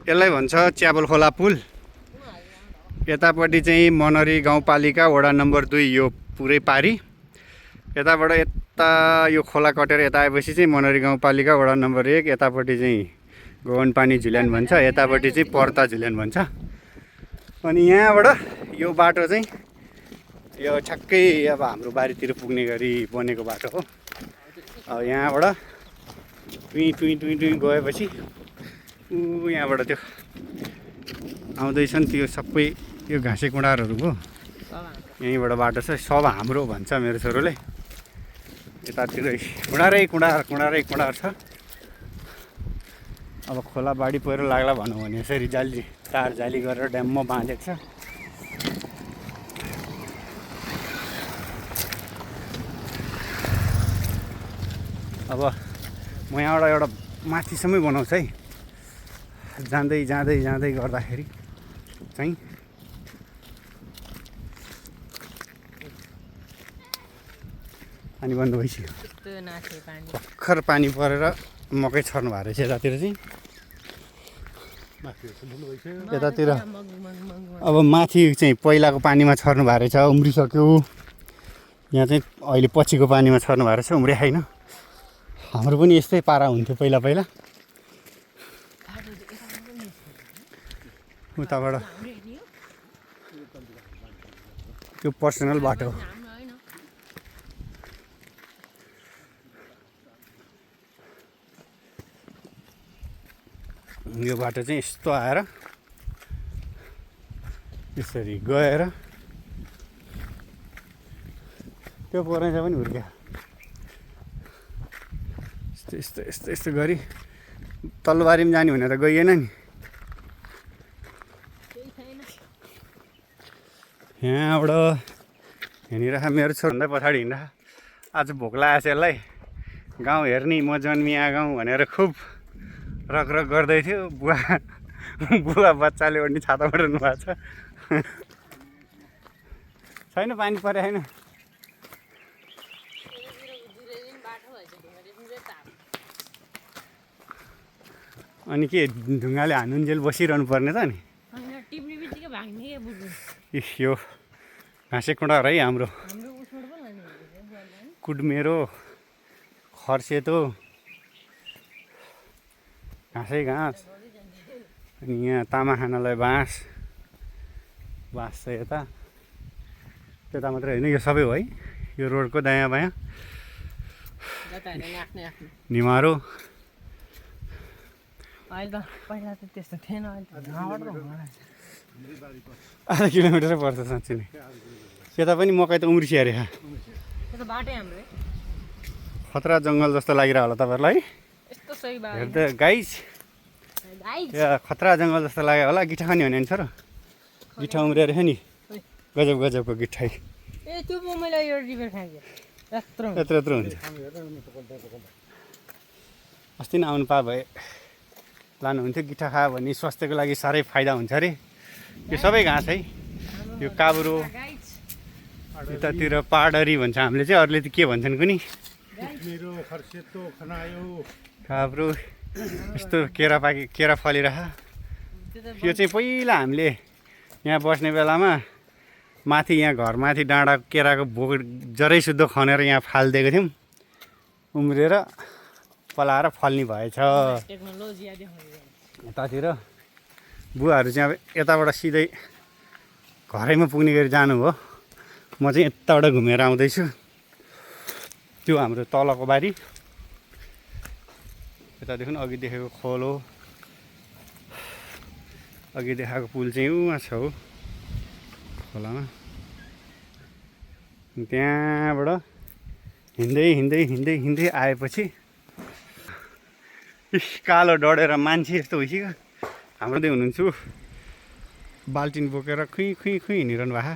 यसलाई भन्छ च्याबल खोला पुल। यतापट्टि चाहिँ मनरी गाउँपालिका वडा नम्बर 2 यो पुरै पारी। यताबाट यता यो खोला कटेर यता आएपछि चाहिँ मनरी गाउँपालिका वडा नम्बर 1। यतापट्टि चाहिँ गोवनपानी झुल्यान भन्छ, यतापट्टि चाहिँ पर्ता झुल्यान भन्छ। अनि यहाँबाट यो बाटो चाहिँ यो ठ्याक्कै अब हाम्रो बारीतिर पुग्ने गरी बनेको बाटो हो। अब यहाँबाट टुई टुई टुई टुई गएपछि यहाँबाट त्यो आउँदैछन् त्यो सबै यो घाँसे कुँडारहरू हो। यहीँबाट बाटो छ, सब हाम्रो भन्छ मेरो छोरोले। यतातिर कुँडारै कुँडार छ। अब खोला बाढी पहिरो लाग्ला भनौँ भने यसरी तार जाली गरेर ड्याममा बाँधेको छ। अब म यहाँबाट एउटा माथिसम्मै बनाउँछु है, जाँदै गर्दाखेरि चाहिँ पानी बन्द भइसक्यो। भर्खर पानी परेर मकै छर्नु भएको रहेछ यतातिर चाहिँ। यतातिर अब माथि चाहिँ पहिलाको पानीमा छर्नु भएको रहेछ, उम्रिसक्यो। यहाँ चाहिँ अहिले पछिको पानीमा छर्नु भएको रहेछ, उम्रे छैन। हाम्रो पनि यस्तै पारा हुन्थ्यो पहिला। उताबाट त्यो पर्सनल बाटो हो। यो बाटो चाहिँ यस्तो आएर यसरी गएर त्यो परेन्छ पनि हुर्क्यो। यस्तो गरी तल्लोबारीमा जाने भने त गइएन नि। यहाँबाट हिँडिरह मेरो छोरा पछाडि हिँड्दा आज भोक लागेको छ यसलाई। गाउँ हेर्ने म जन्मिया गाउँ भनेर खुब रक गर्दै थियो। बुवा बच्चाले ओड्ने छाता उठाउनु भएको छ। छैन पानी परे छैन। अनि के ढुङ्गाले हानुन्जेल बसिरहनु पर्ने त नि। यो घाँसे कुँडार है हाम्रो। कुडमेरो खर्सेतो घाँसै घाँस। अनि यहाँ तामा खानालाई बाँस छ यता। त्यता मात्रै होइन, यो सबै हो है। यो रोडको दायाँ बायाँ निमारो। आधा किलोमिटरै पर्छ साँच्ची नै। यता पनि मकै त उम्रिसक्यो अरे। खतरा जङ्गल जस्तो लागिरह होला तपाईँहरूलाई हेर्दा गाइज। यहाँ खतरा जङ्गल जस्तो लाग्यो होला। गिठा खाने भने छ र, गिठा उम्रिएर छ नि। गजबको गिठाई यत्रो हुन्छ। अस्ति नै आउनु पाए भए लानुहुन्थ्यो। गिठा खायो भने स्वास्थ्यको लागि साह्रै फाइदा हुन्छ अरे। यो सबै घाँस है। यो काब्रो, यतातिर पाडरी भन्छ हामीले चाहिँ, अरूले त के भन्छन् कुनी। काब्रो यस्तो केरा फलिरह। यो चाहिँ पहिला हामीले यहाँ बस्ने बेलामा माथि यहाँ घरमाथि डाँडा केराको बोक जरैसुद्ध खनेर यहाँ फालिदिएको थियौँ। उम्रिएर पलाएर फल्ने भएछ। यतातिर बुवाहरू चाहिँ अब यताबाट सिधै घरैमा पुग्ने गरी जानुभयो। म चाहिँ यताबाट घुमेर आउँदैछु। त्यो हाम्रो तलको बारी। यतादेखि अघि देखेको खोलो, अघि देखाएको पुल चाहिँ उहाँ छ हो खोलामा। त्यहाँबाट हिँड्दै आएपछि कालो डढेर मान्छे यस्तो भइसक्यो। हाम्रो चाहिँ हुनुहुन्छु बाल्टिन बोकेर खुइ हिँडिरहनु भएको।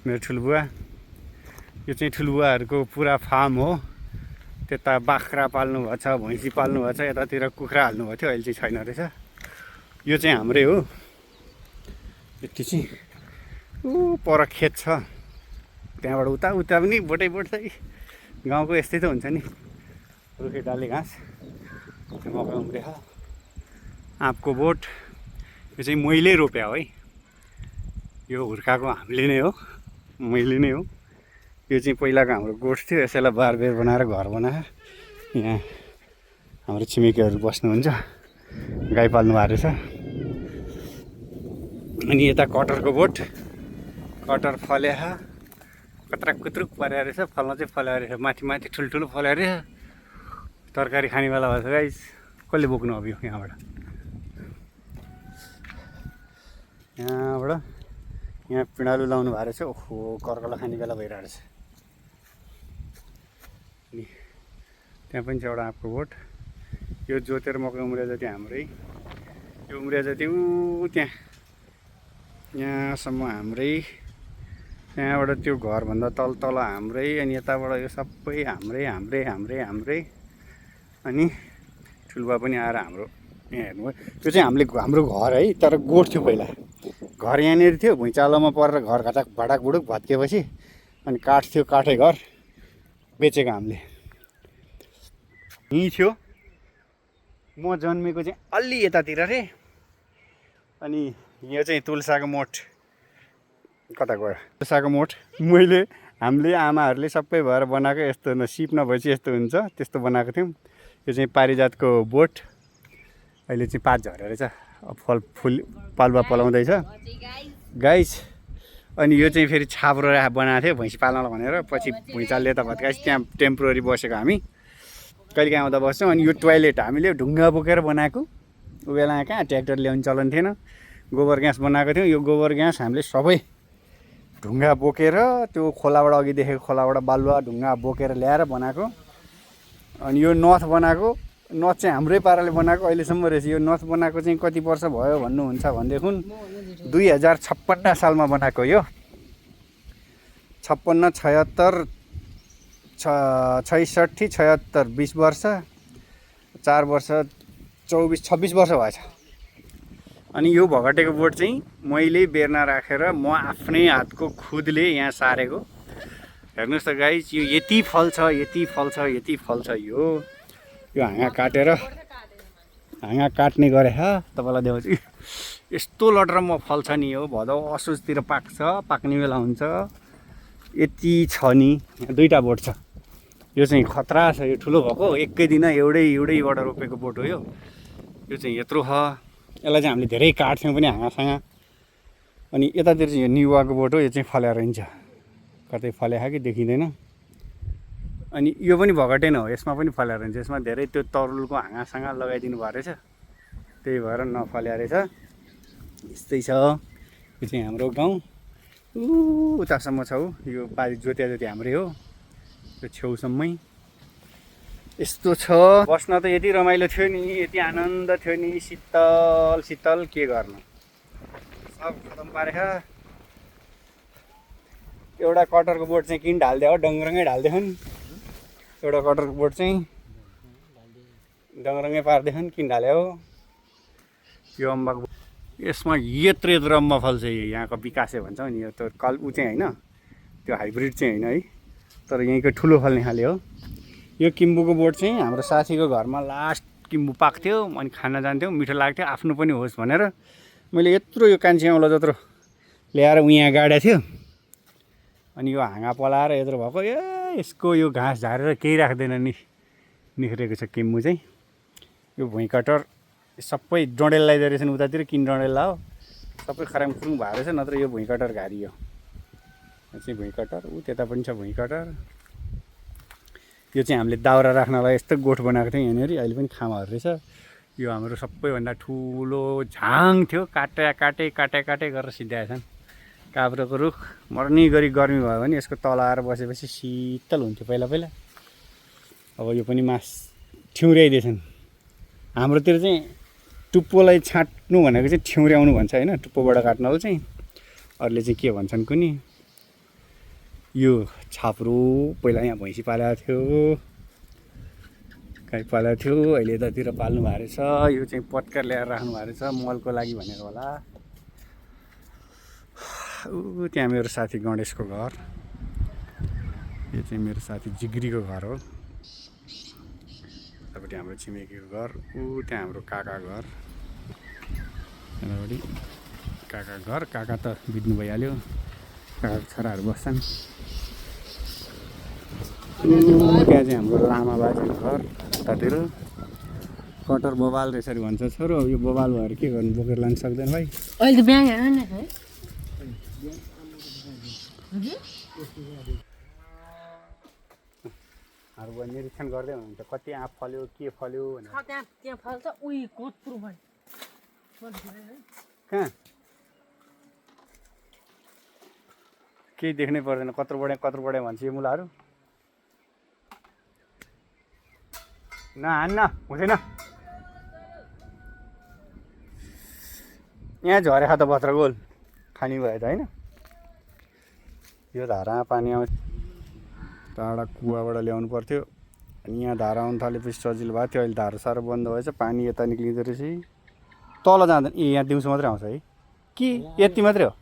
मेरो ठुलबुवा। यो चाहिँ ठुलबुवाहरूको पुरा फार्म हो। त्यता बाख्रा पाल्नु भएको छ, भैँसी पाल्नु भएको छ, यतातिर कुखुरा हाल्नु भएको थियो, अहिले चाहिँ छैन रहेछ। यो चाहिँ हाम्रै हो। यति चाहिँ पर खेत छ, त्यहाँबाट उता पनि बोटै गाउँको यस्तै त हुन्छ नि। रुखे डाले घाँस मकै उम्रेछ। आँपको बोट यो चाहिँ मैले रोपे हो है। यो हुर्काएको हामीले नै हो, मैले नै हो। यो चाहिँ पहिलाको हाम्रो गोठ थियो, यसैलाई बारबेर बनाएर घर बनाएर यहाँ हाम्रो छिमेकीहरू बस्नुहुन्छ, गाई पाल्नु भएको रहेछ। अनि यता कटहरको बोट, कटहर फल्या कत्रुक कुत्रुक परेको रहेछ, फल्न चाहिँ फल्या रहेछ, माथि माथि ठुल्ठुलो फल्या रहेछ। तरकारी खानेवाला भएको छ गाइस, कसले बोक्नु अब यो यहाँबाट यहाँ पिँडालु लाउनु भएको रहेछ। ओहो कर्कला खाने बेला भइरहेको रहेछ। अनि त्यहाँ पनि छ एउटा आँपको बोट। यो जोतेर मकै उम्रिया जति हाम्रै, यो उम्रिया जति ऊ त्यहाँ यहाँसम्म हाम्रै, त्यहाँबाट त्यो घरभन्दा तल हाम्रै, अनि यताबाट यो सबै हाम्रै हाम्रै हाम्रै हाम्रै। अनि ठुलबा पनि आएर हाम्रो यहाँ हेर्नु, त्यो चाहिँ हाम्रो घर है, तर गोठ थियो पहिला। घर यहाँनिर थियो, भुइँचालोमा परेर घर घटाक भटाक बुडुक भत्किएपछि अनि काठ थियो, काठै घर बेचेको हामीले। यहीँ थियो म जन्मेको चाहिँ अलि यतातिर रे। अनि यो चाहिँ तुलसाको मोठ, कता गयो तुलसाको मोठ, हामीले आमाहरूले सबै भएर बनाएको, यस्तो सिप नभएपछि यस्तो हुन्छ त्यस्तो बनाएको थियौँ। यो चाहिँ पारिजातको बोट, अहिले चाहिँ पात झरेर रहेछ, फल पालुवा पलाउँदैछ गाइस। अनि यो चाहिँ फेरि छाप्रो बनाएको थियो भैँसी पाल्नलाई भनेर, पछि भुइँचालले त भत्काएपछि त्यहाँ टेम्पोररी बसेको हामी, कहिलेकाहीँ आउँदा बस्छौँ। अनि यो टोइलेट हामीले ढुङ्गा बोकेर बनाएको, ऊ बेला कहाँ ट्र्याक्टर ल्याउने चलन थिएन, गोबर ग्यास बनाएको थियौँ। यो गोबर ग्यास हामीले सबै ढुङ्गा बोकेर, त्यो खोलाबाट अघि देखेको खोलाबाट बालुवा ढुङ्गा बोकेर ल्याएर बनाएको। अनि यो नथ बनाएको, नथ चाहिँ हाम्रै पाराले बनाएको अहिलेसम्म रहेछ। यो नथ बनाएको चाहिँ कति वर्ष भयो भन्नुहुन्छ भनेदेखि 2056 सालमा बनाएको। यो 56, 76, 66, 76, 20 वर्ष, 4 वर्ष, 24, 26 वर्ष भएछ। अनि यो भगटेको बोट चाहिँ मैले बेर्ना राखेर म आफ्नै हातको खुदले यहाँ सारेको। हेर्नुहोस् त गाइस, यो यति फल्छ, यति फल्छ, यति फल्छ। यो हाँगा काटेर हाँगा काट्ने गरे तपाईँलाई देखाउँछु। यस्तो लटरम्म फल्छ नि यो, भदौ असोजतिर पाक्छ, पाक्ने बेला हुन्छ। यति छ नि, यहाँ दुईवटा बोट छ। यो चाहिँ खतरा छ, यो ठुलो भएको एकै दिन एउटैबाट रोपेको बोट हो यो। यो चाहिँ यत्रो छ, यसलाई चाहिँ हामीले धेरै काट्थ्यौँ पनि हाँगासँग। अनि यतातिर चाहिँ यो निवाको बोट हो, यो चाहिँ फल्याएर हिँड्छ, कतै फल्या कि देखिँदैन। अनि यो पनि भगटे नै हो, यसमा पनि फल्याएर हिँड्छ। यसमा धेरै त्यो तरुलको हाँगासँग लगाइदिनु भएको रहेछ, त्यही भएर नफल्या रहेछ। यस्तै छ। यो चाहिँ हाम्रो गाउँ उतासम्म छ, यो पारी जोतिया जोति हाम्रै हो, त्यो छेउसम्मै यस्तो छ। बस्न त यति रमाइलो थियो नि, यति आनन्द थियो नि, शीतल शीतल, के गर्नु, सब खतम पारेछ। एउटा कटहरको बोट चाहिँ किन ढालिदियो हो, डङरङ्गै ढालिदियो नि। एउटा कटहरको बोट चाहिँ डङरङ्गै पारिदियो, किन ढाल्यो हो। यो अम्बाको, यसमा यत्रो यत्रो अम्बा फल्छ। यहाँको विकासे भन्छ नि, यो त ऊ चाहिँ होइन, त्यो हाइब्रिड चाहिँ होइन है, तर यहीँको ठुलो फल्ने खाले हो। यो किम्बुको बोट चाहिँ हाम्रो साथीको घरमा लास्ट किम्बु पाक्थ्यो, अनि खाना जान्थ्यौँ, मिठो लाग्थ्यो, आफ्नो पनि होस् भनेर मैले यत्रो यो कान्छी औँला जत्रो ल्याएर यहाँ गाडेको थियो। अनि यो हाँगा पलाएर यत्रो भएको, यसको यो घाँस झारेर केही राख्दैन नि, निख्रेको छ किम्बु चाहिँ। यो भुइँ कटर सबै डडेल लगाइदिएको रहेछन् उतातिर, किन डडेल लाओ, सबै खराङखुरुङ भएको रहेछ, नत्र यो भुइँ कटर घारियो। यो चाहिँ भुइँ कटर, ऊ त्यता पनि छ भुइँ कटर। यो चाहिँ हामीले दाउरा राख्नलाई यस्तो गोठ बनाएको थियौँ यहाँनिर, अहिले पनि खामाहरू रहेछ। यो हाम्रो सबैभन्दा ठुलो झाङ थियो, काटे गरेर सिध्याएछन्। काभ्रोको रुख मर्नी गरी गर्मी भयो भने यसको तल आएर बसेपछि शीतल हुन्थ्यो पहिला। अब यो पनि ठिउर्याइदिएछन्। हाम्रोतिर चाहिँ टुप्पोलाई छाट्नु भनेको चाहिँ ठिउर्याउनु भन्छ होइन, टुप्पोबाट काट्नलाई चाहिँ। अरूले चाहिँ के भन्छन् कुनि। यो छाप्रो पहिला यहाँ भैँसी पालेको थियो, गाई पालेको थियो, अहिले यतातिर पाल्नु भएको रहेछ। यो चाहिँ पत्कर ल्याएर राख्नु भएको रहेछ, मलको लागि भनेर होला। ऊ त्यहाँ मेरो साथी गणेशको घर, यो चाहिँ मेरो साथी जिग्रीको घर हो। यतापट्टि हाम्रो छिमेकीको घर, ऊ त्यहाँ हाम्रो काका घर। यतापट्टि काका घर, काका त बित्नु भइहाल्यो, काकाको छोराहरू बस्छन्। त्यहाँ चाहिँ हाम्रो लामा बाजेको घर उतातिर। कटर बबाल त्यसरी भन्छ छोरो, यो बबाल भएर के गर्नु, बोकेर लानु सक्दैन भाइ। अहिले त ब्याङ्क हेर न है हरूको निरीक्षण गर्दै हुनुहुन्छ, कति आँप फल्यो के फल्यो भनेर। त्यहाँ फल्छ उही कोतपुर भने कहाँ केही देख्नै पर्दैन, कत्रो बढे भन्छ यो मुलाहरू। नहान्न हुँदैन, यहाँ झरेको त भत्रगोल खानी भयो त होइन। यो धारामा पानी आउँछ, टाढा कुवाबाट ल्याउनु पर्थ्यो, अनि यहाँ धारा आउनु थालेपछि सजिलो भएको थियो। अहिले धारा साह्रो बन्द भएछ, पानी यता निक्लिँदो रहेछ। तल जाँदैन ए, यहाँ दिउँसो मात्रै आउँछ है कि यति मात्रै हो?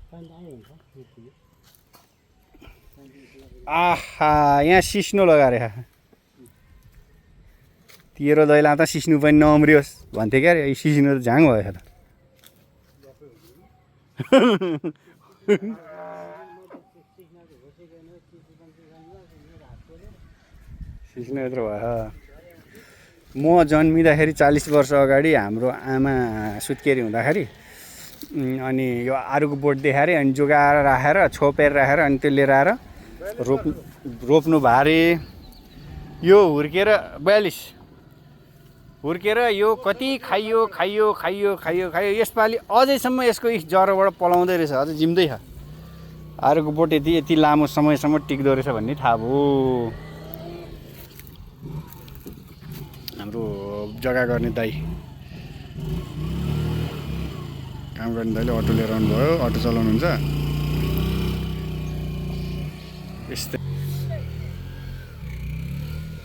आहा, यहाँ सिस्नो लगाएर तेरो दैला त सिस्नु पनि नअम्रियोस् भन्थे क्या अरे, सिस्नु त झाङ भयो त। सिस्नु यत्रो भयो। म जन्मिँदाखेरि 40 वर्ष अगाडि हाम्रो आमा सुत्केरी हुँदाखेरि अनि यो आरुको बोट देखाएर अनि जोगाएर राखेर छोपेर राखेर अनि त्यो लिएर आएर रोप्नु भारे। यो हुर्केर 42 हुर्केर यो कति खाइयो। यसपालि अझैसम्म यसको ज्वरोबाट पलाउँदै रहेछ, अझै जिम्दै छ। आरुको बोट यति लामो समयसम्म टिक्दो रहेछ भन्ने थाहा भयो। हाम्रो जग्गा गर्ने दाइ, काम गर्ने दाइले अटो लिएर आउनुभयो, अटो चलाउनुहुन्छ। यस्तै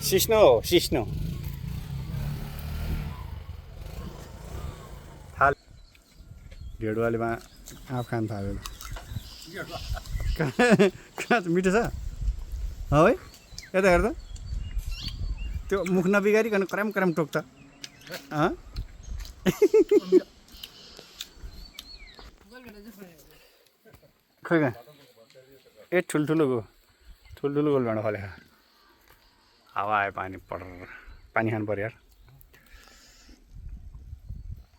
सिस्नो थाल ढेडुवालेमा आँप खान थाल्यो। कहाँ मिठो छ है, यता हेर्दा त्यो मुख नबिगारिकन कराम टोक्छ। खै कहाँ ए ठुल्ठुलो गोल भाँडो फलेको। हावा आयो, पानी खानु पऱ्यो यार।